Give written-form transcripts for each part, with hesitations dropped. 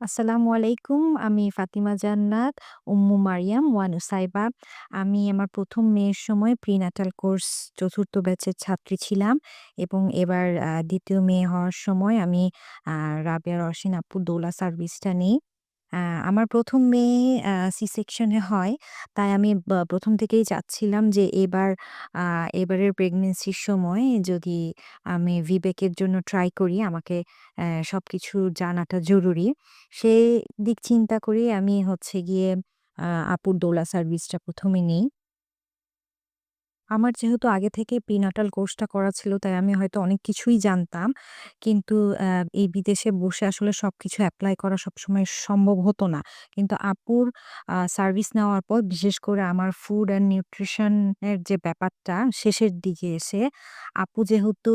আসসালামু আলাইকুম। আমি ফাতিমা জান্নাত, উম্মু মারিয়াম ওয়া নুসাইবা। আমি আমার ১ম মেয়ের সময় প্রিন্যাটাল কোর্স ৪র্থ ব্যাচের ছাত্রী ছিলাম এবং এবার ২য় মেয়ে হওয়ার সময় আমি আ রাবেয়া রওশিন আপুর দোলা সার্ভিসটা নেই। আ আমার ১ম মেয়ে সি সেকশন এ হয়। তাই আমি ১ম থেকেই চাচ্ছিলাম যে আ এবারের প্রেগন্যান্সির সময় যদি আমি VBAC এর জন্য ট্রাই করি, আমাকে সবকিছু জানাটা জরুরি। সেই দিক চিন্তা করেই আমি হচ্ছে গিয়ে আ আপুর দোলা সার্ভিসটা ১ম এ নেই। আমার যেহেতু আগে থেকেই প্রিন্যাটাল কোর্সটা করা ছিল, তাই আমি হয়তো অনেক কিছুই জানতাম। কিন্তু এই বিদেশে বসে আসলে সবকিছু এপ্লাই করা সবসময় সম্ভব হতো না। কিন্তু আপুর সার্ভিস নেওয়ার পর বিশেষ করে আমার ফুড অ্যান্ড নিউট্রিশন এর যে ব্যাপারটা শেষের দিকে এসে আপু যেহেতু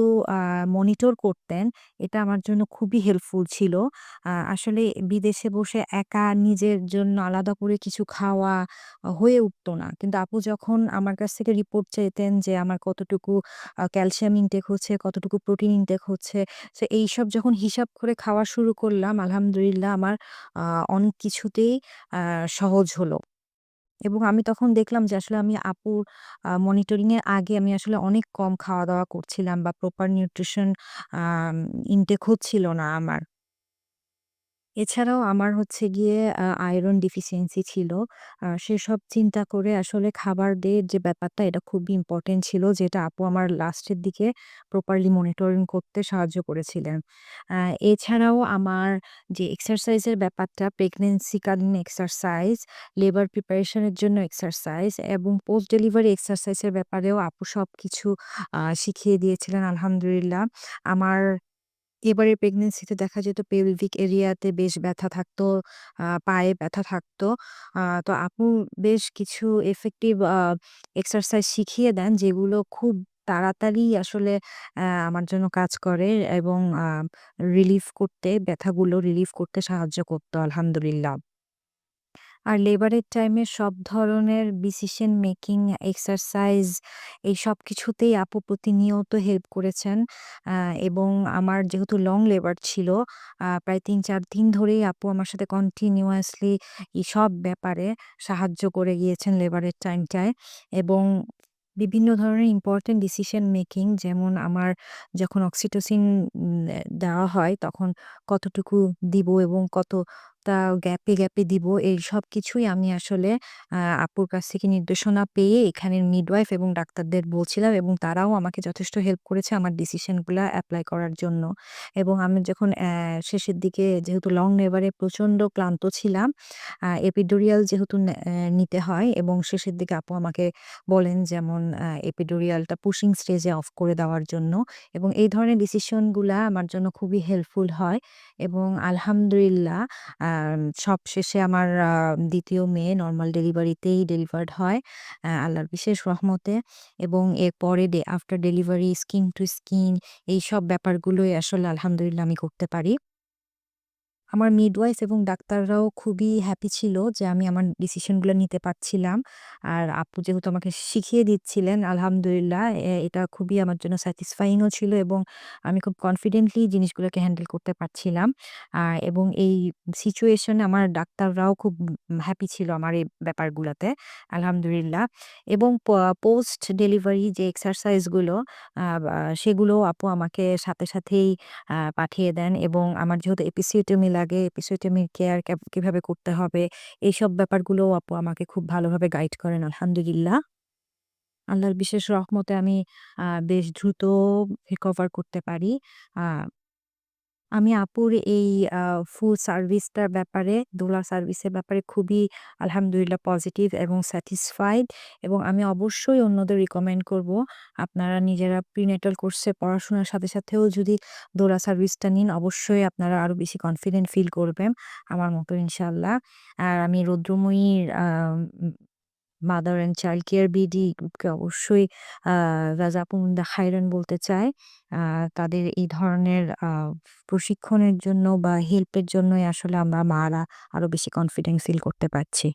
মনিটর করতেন, এটা আমার জন্য খুবই হেল্পফুল ছিল। আসলে বিদেশে বসে একা নিজের জন্য আলাদা করে কিছু খাওয়া হয়ে উঠতো না। কিন্তু আপু যখন আমার কাছ থেকে রিপোর্ট চাইতেন যে আমার কতটুকু ক্যালসিয়াম ইনটেক হচ্ছে, কতটুকু প্রোটিন ইনটেক হচ্ছে। সো এইসব যখন হিসাব করে খাওয়া শুরু করলাম, আলহামদুলিল্লাহ আমার আ অনেক কিছুতেই আ সহজ হলো। এবং আমি তখন দেখলাম যে আসলে আমি আপুর মনিটরিং এর আগে আমি আসলে অনেক কম খাওয়া-দাওয়া করছিলাম বা প্রপার নিউট্রিশন আম ইনটেক হচ্ছিল না আমার। এছাড়াও আমার হচ্ছে গিয়ে আয়রন ডেফিসিয়েন্সি ছিল। সেসব চিন্তা করে আসলে খাবারের যে ব্যাপারটা এটা খুবই ইম্পোর্টেন্ট ছিল, যেটা আপু আমার লাস্টের দিকে প্রপারলি মনিটরিং করতে সাহায্য করেছিলেন। আ এছাড়াও আমার যে এক্সারসাইজ এর ব্যাপারটা, প্রেগন্যান্সি কালীন এক্সারসাইজ, লেবার প্রিপারেশন এর জন্য এক্সারসাইজ এবং পোস্ট ডেলিভারি এক্সারসাইজ এর ব্যাপারেও আপু সবকিছু শিখিয়ে দিয়েছিলেন আলহামদুলিল্লাহ। আমার এবারের প্রেগন্যান্সিতে দেখা যেত পেলভিক এরিয়াতে বেশ ব্যথা থাকতো, পায়ে ব্যথা থাকতো। তো আপু বেশ কিছু ইফেক্টিভ এক্সারসাইজ শিখিয়ে দেন, যেগুলো খুব তাড়াতাড়ি আসলে আমার জন্য কাজ করে এবং ব্যথাগুলো রিলিফ করতে সাহায্য করতো আলহামদুলিল্লাহ। আর লেবারের টাইমে সব ধরনের ডিসিশন মেকিং এক্সারসাইজ এই সবকিছুতেই আপু প্রতিনিয়ত হেল্প করেছেন। আ এবং আমার যেহেতু লং লেবার ছিল, প্রায় ৩-৪ দিন ধরেই আপু আমার সাথে কন্টিনিউয়াসলি সব ব্যাপারে সাহায্য করে গিয়েছেন লেবারের টাইমটায়। এবং বিভিন্ন ধরনের ইম্পোর্টেন্ট ডিসিশন মেকিং, যেমন আমার যখন অক্সিটোসিন দেওয়া হয় তখন কতটুকু দিব এবং কতটা গ্যাপে দিব, এই সবকিছুই আমি আসলে আপুর কাছ থেকে নির্দেশনা পেয়ে এখানের মিডওয়াইফ এবং ডাক্তারদের বলছিলাম এবং তারাও আমাকে যথেষ্ট হেল্প করেছে আমার ডিসিশনগুলা এপ্লাই করার জন্য। এবং আমি যখন শেষের দিকে যেহেতু লং নেভারে প্রচন্ড ক্লান্ত ছিলাম, এপিডুরিয়াল যেহেতু নিতে হয় এবং শেষের দিকে আপু আমাকে বলেন যেমন এপিডুরিয়ালটা পুশিং স্টেজে অফ করে দেওয়ার জন্য। এবং এই ধরনের ডিসিশনগুলা আমার জন্য খুবই হেল্পফুল হয় এবং আলহামদুলিল্লাহ সবশেষে আমার ২য় মেয়ে নরমাল ডেলিভারিতেই ডেলিভার্ড হয় আল্লাহর বিশেষ রহমতে। এবং এরপরে after delivery skin to skin এইসব ব্যাপারগুলোই আসলে আলহামদুলিল্লাহ আমি করতে পারি। আমার মিডওয়াইফ এবং ডাক্তাররাও খুবই হ্যাপি ছিল যে আমি আমার ডিসিশনগুলো নিতে পারছিলাম। আর আপু যেহেতু আমাকে শিখিয়ে দিচ্ছিলেন, আলহামদুলিল্লাহ এটা খুবই আমার জন্য স্যাটিসফাইং ও ছিল এবং আমি খুব কনফিডেন্টলি জিনিসগুলোকে হ্যান্ডেল করতে পারছিলাম। এবং এই সিচুয়েশন এ আমার ডাক্তাররাও খুব হ্যাপি ছিল আমার এই ব্যাপারগুলাতে, আলহামদুলিল্লাহ। এবং পোস্ট ডেলিভারি যে এক্সারসাইজ গুলো বা সেগুলোও আপু আমাকে সাথে সাথেই পাঠিয়ে দেন এবং আমার যেহেতু এপিসিওটমি লাগে, এপিসিওটমির কেয়ার কিভাবে করতে হবে, এইসব ব্যাপারগুলোও আপু আমাকে খুব ভালোভাবে গাইড করেন আলহামদুলিল্লাহ। আল্লাহর বিশেষ রহমতে আমি বেশ দ্রুত রিকভার করতে পারি। আ আমি আপুর এই আ ফুল সার্ভিসটার ব্যাপারে, দোলা সার্ভিসের ব্যাপারে খুবই আলহামদুলিল্লাহ পজিটিভ এবং স্যাটিসফাইড এবং আমি অবশ্যই অন্যদের রিকমেন্ড করব। আপনারা নিজেরা প্রিনেটাল কোর্সে পড়াশোনার সাথে সাথেও যদি দোলা সার্ভিসটা নিন, অবশ্যই আপনারা আরো বেশি কনফিডেন্ট ফিল করবেন আমার মতো ইনশাআল্লাহ। আর আমি রৌদ্রময়ীর mother and child care BD কে অবশ্যই আ জাযাকুমুল্লাহ খাইরান বলতে চাই। আ তাদের এই ধরনের প্রশিক্ষণের জন্য বা হেল্পের জন্যই আসলে আমরা মারা আরো বেশি কনফিডেন্ট ফিল করতে পারছি।